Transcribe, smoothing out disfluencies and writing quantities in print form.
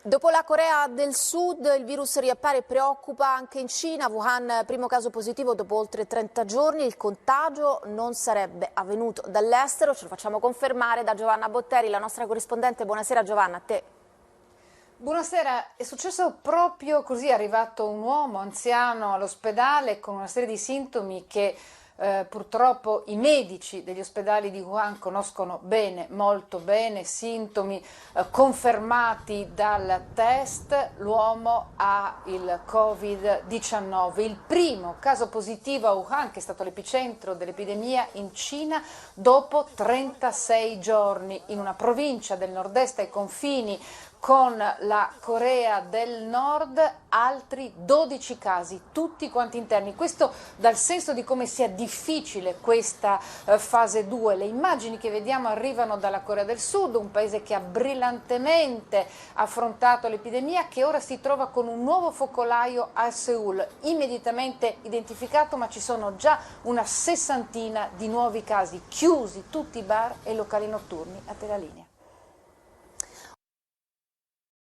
Dopo la Corea del Sud il virus riappare e preoccupa anche in Cina. Wuhan, primo caso positivo dopo oltre 30 giorni. Il contagio non sarebbe avvenuto dall'estero, ce lo facciamo confermare da Giovanna Botteri, la nostra corrispondente. Buonasera Giovanna, a te. Buonasera, è successo proprio così, è arrivato un uomo anziano all'ospedale con una serie di sintomi che purtroppo i medici degli ospedali di Wuhan conoscono bene, molto bene, sintomi confermati dal test. L'uomo ha il Covid-19, il primo caso positivo a Wuhan, che è stato l'epicentro dell'epidemia in Cina, dopo 36 giorni, in una provincia del nord-est ai confini con la Corea del Nord, altri 12 casi, tutti quanti interni. Questo dal senso di come sia difficile questa fase 2. Le immagini che vediamo arrivano dalla Corea del Sud, un paese che ha brillantemente affrontato l'epidemia, che ora si trova con un nuovo focolaio a Seul, immediatamente identificato, ma ci sono già una sessantina di nuovi casi, chiusi tutti i bar e i locali notturni. A te la linea.